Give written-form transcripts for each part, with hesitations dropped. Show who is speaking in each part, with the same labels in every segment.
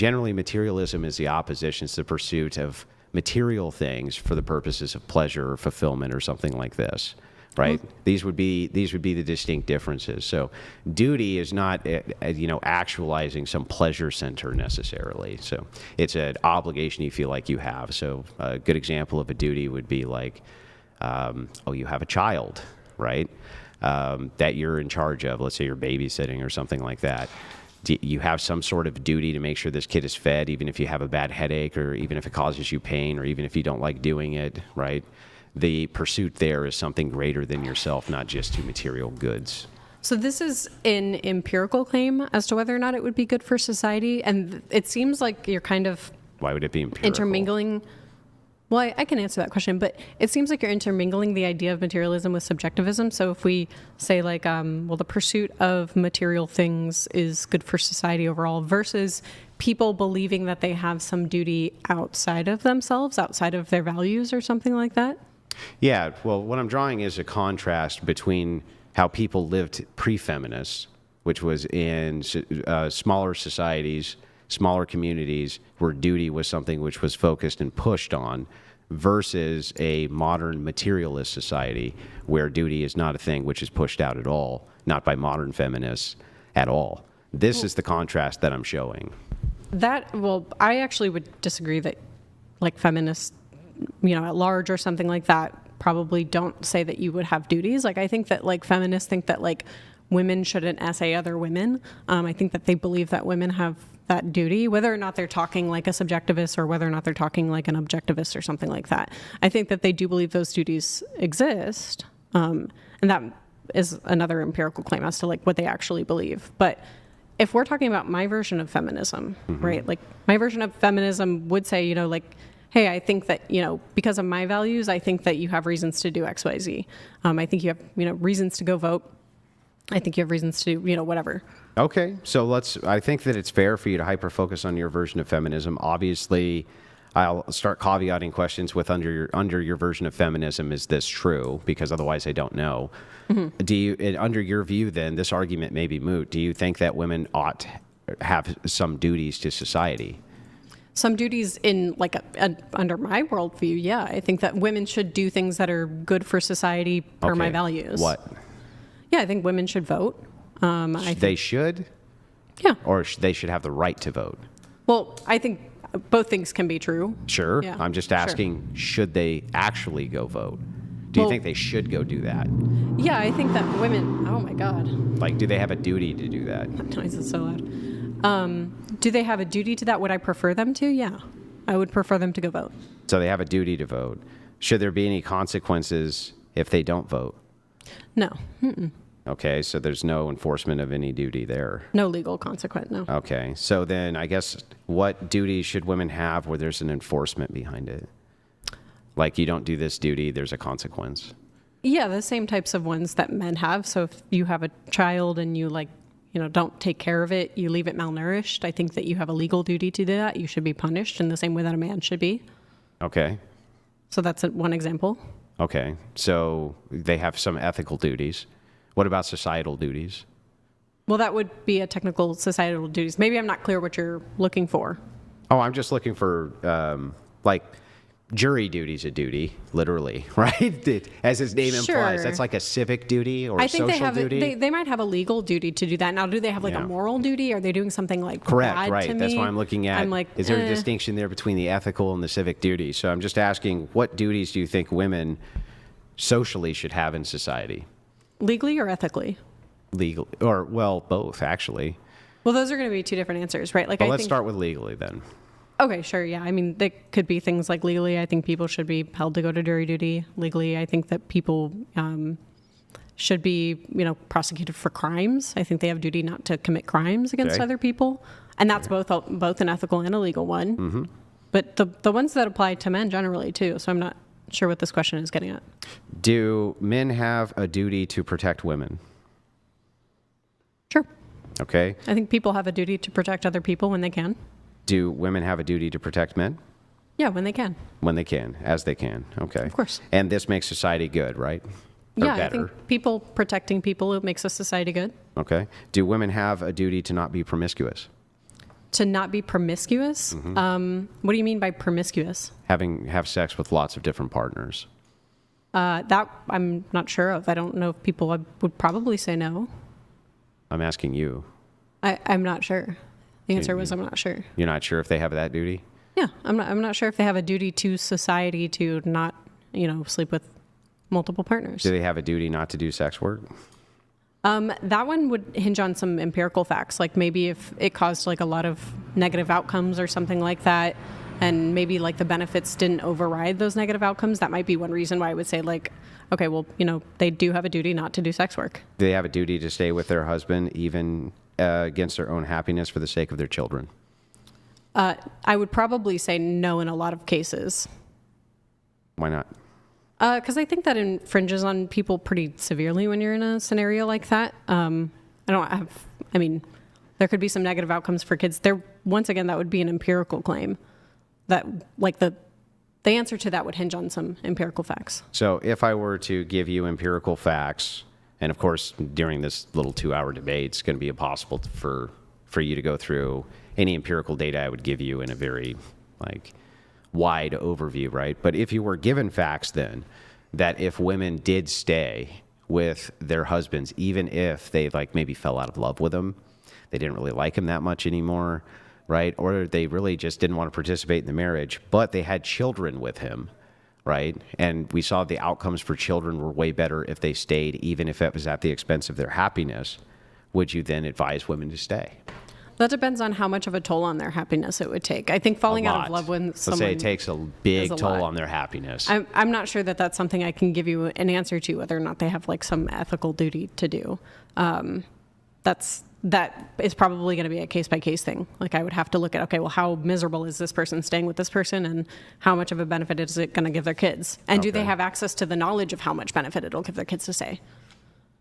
Speaker 1: Generally, materialism is the opposition. It's the pursuit of material things for the purposes of pleasure or fulfillment or something like this, right? These would be the distinct differences. So duty is not, actualizing some pleasure center necessarily. So it's an obligation you feel like you have. So a good example of a duty would be like, you have a child, right? That you're in charge of. Let's say you're babysitting or something like that. You have some sort of duty to make sure this kid is fed, even if you have a bad headache or even if it causes you pain or even if you don't like doing it, right? The pursuit there is something greater than yourself, not just to material goods.
Speaker 2: So this is an empirical claim as to whether or not it would be good for society. And it seems like you're kind of...
Speaker 1: Why would it be empirical?
Speaker 2: Intermingling... Well, I can answer that question, but it seems like you're intermingling the idea of materialism with subjectivism. So if we say like, the pursuit of material things is good for society overall versus people believing that they have some duty outside of themselves, outside of their values or something like that.
Speaker 1: Yeah, well, what I'm drawing is a contrast between how people lived pre-feminist, which was in smaller societies, smaller communities where duty was something which was focused and pushed on, versus a modern materialist society where duty is not a thing which is pushed out at all, not by modern feminists at all. This is the contrast that I'm showing.
Speaker 2: I actually would disagree that like feminists, at large or something like that probably don't say that you would have duties. Like I think that like feminists think that like women shouldn't essay other women. I think that they believe that women have that duty, whether or not they're talking like a subjectivist or whether or not they're talking like an objectivist or something like that. I think that they do believe those duties exist. And that is another empirical claim as to like what they actually believe. But if we're talking about my version of feminism, right? Like my version of feminism would say, hey, I think that, because of my values, I think that you have reasons to do X, Y, Z. I think you have, reasons to go vote. I think you have reasons to, whatever.
Speaker 1: Okay, so I think that it's fair for you to hyper-focus on your version of feminism. Obviously, I'll start caveating questions with under your version of feminism, is this true? Because otherwise I don't know. Do you, under your view then, this argument may be moot. Do you think that women ought to have some duties to society?
Speaker 2: Some duties in under my worldview, yeah. I think that women should do things that are good for society per my values.
Speaker 1: What?
Speaker 2: Yeah, I think women should vote.
Speaker 1: They should?
Speaker 2: Yeah.
Speaker 1: Or they should have the right to vote?
Speaker 2: Well, I think both things can be true.
Speaker 1: Sure.
Speaker 2: Yeah.
Speaker 1: I'm just asking, should they actually go vote? Do you think they should go do that?
Speaker 2: Yeah, I think that women, oh my God.
Speaker 1: Like, do they have a duty to do that?
Speaker 2: That noise is so loud. Do they have a duty to that? Would I prefer them to? Yeah. I would prefer them to go vote.
Speaker 1: So they have a duty to vote. Should there be any consequences if they don't vote?
Speaker 2: No.
Speaker 1: Okay, so there's no enforcement of any duty there.
Speaker 2: No legal consequence, no.
Speaker 1: Okay, so then I guess what duty should women have where there's an enforcement behind it? Like, you don't do this duty, there's a consequence.
Speaker 2: Yeah, the same types of ones that men have. So if you have a child and you don't take care of it, you leave it malnourished, I think that you have a legal duty to do that. You should be punished in the same way that a man should be.
Speaker 1: Okay.
Speaker 2: So that's one example.
Speaker 1: Okay, so they have some ethical duties. What about societal duties?
Speaker 2: Well, that would be a technical societal duties. Maybe I'm not clear what you're looking for.
Speaker 1: Oh, I'm just looking for, jury duty's a duty, literally, right? As his name implies. That's like a civic duty or a social duty.
Speaker 2: I think they might have a legal duty to do that. Now, do they have a moral duty? Are they doing something like
Speaker 1: correct,
Speaker 2: bad
Speaker 1: right?
Speaker 2: to me?
Speaker 1: That's what I'm looking at. Is there a distinction there between the ethical and the civic duty? So I'm just asking, what duties do you think women socially should have in society?
Speaker 2: Legally or ethically?
Speaker 1: Legal, or both actually.
Speaker 2: Well, those are going to be two different answers, right?
Speaker 1: Let's start with legally then.
Speaker 2: Okay, sure, yeah. I mean, they could be things like legally, I think people should be held to go to jury duty. Legally, I think that people should be, prosecuted for crimes. I think they have duty not to commit crimes against other people. And that's both an ethical and a legal one. Mm-hmm. But the ones that apply to men generally, too. So I'm not sure what this question is getting at.
Speaker 1: Do men have a duty to protect women?
Speaker 2: Sure.
Speaker 1: Okay.
Speaker 2: I think people have a duty to protect other people when they can.
Speaker 1: Do women have a duty to protect men?
Speaker 2: Yeah, when they can.
Speaker 1: When they can, as they can. Okay.
Speaker 2: Of course.
Speaker 1: And this makes society good, right? Or
Speaker 2: yeah,
Speaker 1: better.
Speaker 2: I think people protecting people, it makes a society good.
Speaker 1: Okay. Do women have a duty to not be promiscuous?
Speaker 2: To not be promiscuous? What do you mean by promiscuous?
Speaker 1: Have sex with lots of different partners.
Speaker 2: That I'm not sure of. I don't know if people would probably say no.
Speaker 1: I'm asking you.
Speaker 2: I'm not sure. The answer was I'm not sure.
Speaker 1: You're not sure if they have that duty?
Speaker 2: Yeah, I'm not sure if they have a duty to society to not, sleep with multiple partners.
Speaker 1: Do they have a duty not to do sex work?
Speaker 2: That one would hinge on some empirical facts, like maybe if it caused like a lot of negative outcomes or something like that, and maybe like the benefits didn't override those negative outcomes. That might be one reason why I would say like, okay, well, they do have a duty not to do sex work.
Speaker 1: Do they have a duty to stay with their husband even against their own happiness for the sake of their children?
Speaker 2: I would probably say no in a lot of cases.
Speaker 1: Why not?
Speaker 2: Because I think that infringes on people pretty severely when you're in a scenario like that. There could be some negative outcomes for kids. Once again, that would be an empirical claim. That, like, the answer to that would hinge on some empirical facts.
Speaker 1: So if I were to give you empirical facts, and of course, during this little 2-hour debate, it's going to be impossible for you to go through any empirical data I would give you in a very, wide overview, right? But if you were given facts then that if women did stay with their husbands, even if they maybe fell out of love with them, they didn't really like him that much anymore, right? Or they really just didn't want to participate in the marriage, but they had children with him, right? And we saw the outcomes for children were way better if they stayed, even if it was at the expense of their happiness. Would you then advise women to stay?
Speaker 2: That depends on how much of a toll on their happiness it would take. I think falling out of love when someone...
Speaker 1: Let's say it takes a big toll on their happiness.
Speaker 2: I'm not sure that that's something I can give you an answer to, whether or not they have some ethical duty to do. That is probably going to be a case-by-case thing. I would have to look at, okay, well, how miserable is this person staying with this person, and how much of a benefit is it going to give their kids? And do they have access to the knowledge of how much benefit it'll give their kids to stay?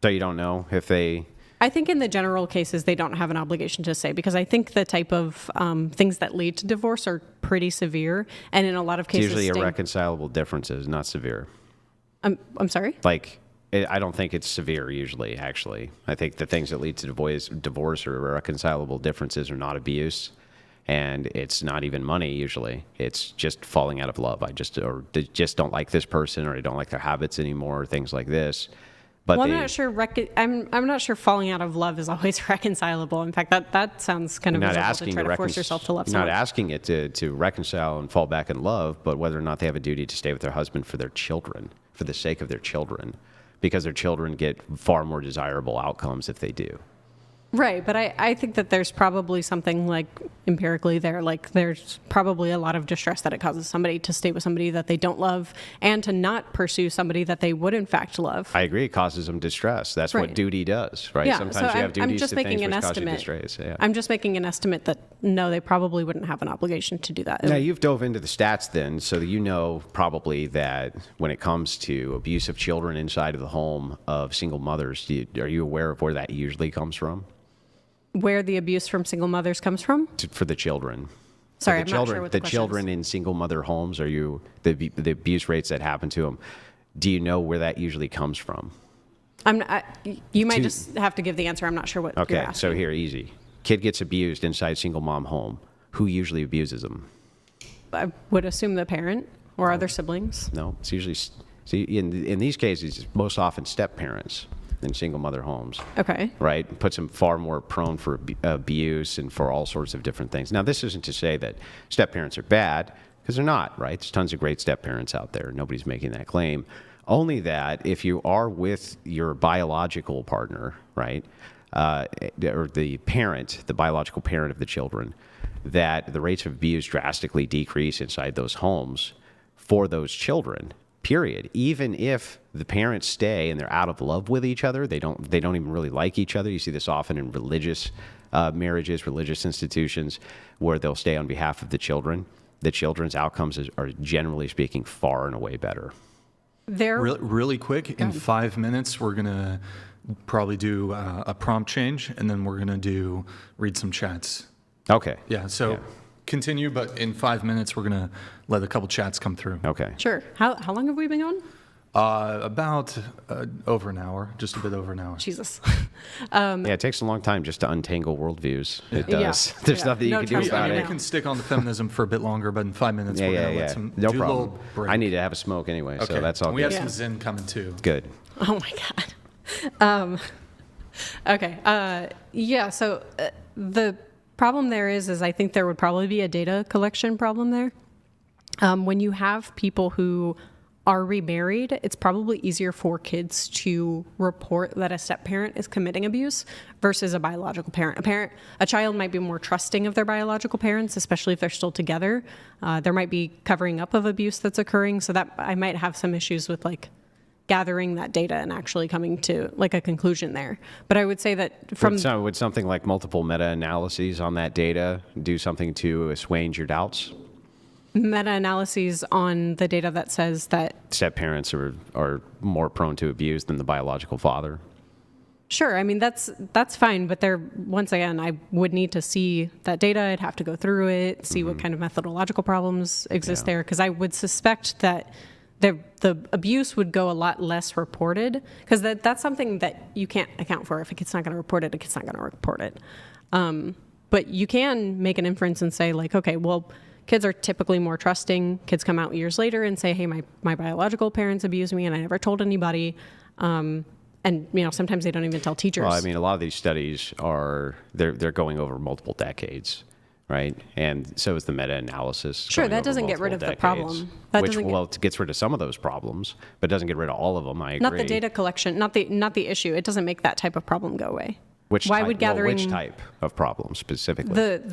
Speaker 1: So you don't know if they...
Speaker 2: I think in the general cases, they don't have an obligation to say, because I think the type of things that lead to divorce are pretty severe. And in a lot of cases...
Speaker 1: It's usually irreconcilable differences, not severe.
Speaker 2: I'm sorry?
Speaker 1: I don't think it's severe usually, actually. I think the things that lead to divorce or irreconcilable differences are not abuse. And it's not even money usually. It's just falling out of love. I just don't like this person, or I don't like their habits anymore, or things like this. But
Speaker 2: I'm not sure. I'm not sure falling out of love is always reconcilable. In fact, that sounds kind of miserable to try to force yourself to love someone.
Speaker 1: You're not asking it to reconcile and fall back in love, but whether or not they have a duty to stay with their husband for their children, for the sake of their children, because their children get far more desirable outcomes if they do.
Speaker 2: Right, but I think that there's probably something empirically there. There's probably a lot of distress that it causes somebody to stay with somebody that they don't love, and to not pursue somebody that they would in fact love.
Speaker 1: I agree, it causes them distress. That's what duty does, right?
Speaker 2: Yeah,
Speaker 1: Sometimes
Speaker 2: so
Speaker 1: you have duties
Speaker 2: I'm just
Speaker 1: to
Speaker 2: making
Speaker 1: things
Speaker 2: an
Speaker 1: which
Speaker 2: estimate.
Speaker 1: cause you distress. Yeah.
Speaker 2: I'm just making an estimate that no, they probably wouldn't have an obligation to do that.
Speaker 1: Now, you've dove into the stats then, so you know probably that when it comes to abuse of children inside of the home of single mothers, are you aware of where that usually comes from?
Speaker 2: Where the abuse from single mothers comes from?
Speaker 1: For the children.
Speaker 2: Sorry,
Speaker 1: I'm
Speaker 2: not sure what the question
Speaker 1: children
Speaker 2: is.
Speaker 1: in single mother homes, the abuse rates that happen to them, do you know where that usually comes from?
Speaker 2: You might just have to give the answer. I'm not sure what you're asking.
Speaker 1: So here, easy. Kid gets abused inside single mom home. Who usually abuses them?
Speaker 2: I would assume the parent or other siblings.
Speaker 1: No, it's usually... See, in these cases, it's most often step parents in single mother homes.
Speaker 2: Okay.
Speaker 1: Right? Puts them far more prone for abuse and for all sorts of different things. Now, this isn't to say that step parents are bad, because they're not, right? There's tons of great step parents out there. Nobody's making that claim. Only that if you are with your biological partner, right, or the parent, the biological parent of the children, that the rates of abuse drastically decrease inside those homes for those children. Period. Even if the parents stay and they're out of love with each other, they don't even really like each other. You see this often in religious marriages, religious institutions, where they'll stay on behalf of the children. The children's outcomes are generally speaking far and away better.
Speaker 3: Really quick, in 5 minutes, we're gonna probably do a prompt change, and then we're gonna read some chats.
Speaker 1: Okay.
Speaker 3: Yeah. So. Continue, but in 5 minutes we're gonna let a couple chats come through.
Speaker 1: Okay.
Speaker 2: Sure. How long have we been going?
Speaker 3: About over an hour, just a bit over an hour.
Speaker 2: Jesus.
Speaker 1: Yeah, it takes a long time just to untangle worldviews. It
Speaker 2: Yeah.
Speaker 1: does. There's
Speaker 2: Yeah.
Speaker 1: nothing you
Speaker 2: No
Speaker 1: can do
Speaker 2: trust
Speaker 1: about
Speaker 2: right
Speaker 3: We
Speaker 1: it.
Speaker 2: now.
Speaker 3: can stick on the feminism for a bit longer, but in 5 minutes we're going to let some
Speaker 1: No
Speaker 3: do a
Speaker 1: problem.
Speaker 3: little break.
Speaker 1: I need to have a smoke anyway,
Speaker 3: Okay.
Speaker 1: so that's all
Speaker 3: We
Speaker 1: good.
Speaker 3: have some Zen coming too.
Speaker 1: Good.
Speaker 2: Oh my God. Okay. Yeah. So the problem there is I think there would probably be a data collection problem there. When you have people who are remarried, it's probably easier for kids to report that a step parent is committing abuse versus a biological parent. A child might be more trusting of their biological parents, especially if they're still together. There might be covering up of abuse that's occurring, so that I might have some issues with like gathering that data and actually coming to like a conclusion there. But I would say that from
Speaker 1: Would something like multiple meta-analyses on that data do something to assuage your doubts?
Speaker 2: meta-analyses on the data that says that
Speaker 1: Step parents are more prone to abuse than the biological father.
Speaker 2: sure, I mean that's fine, but there once again I would need to see that data. I'd have to go through it, see what kind of methodological problems exist there, because I would suspect that the abuse would go a lot less reported, because that's something that you can't account for. If a kid's not going to report it, a kid's not going to report it. But you can make an inference and say like, okay, well, kids are typically more trusting. Kids come out years later and say, hey, my biological parents abused me and I never told anybody. And sometimes they don't even tell teachers.
Speaker 1: Well, I mean, a lot of these studies they're going over multiple decades, right? And so is the meta-analysis.
Speaker 2: Sure,
Speaker 1: going
Speaker 2: that
Speaker 1: over
Speaker 2: doesn't get rid
Speaker 1: multiple
Speaker 2: of the problem.
Speaker 1: decades,
Speaker 2: That
Speaker 1: which
Speaker 2: doesn't get-
Speaker 1: well, it gets rid of some of those problems, but doesn't get rid of all of them. I agree.
Speaker 2: Not the data collection, not the issue. It doesn't make that type of problem go away.
Speaker 1: Which
Speaker 2: Why
Speaker 1: type,
Speaker 2: would gathering
Speaker 1: which type of problem specifically?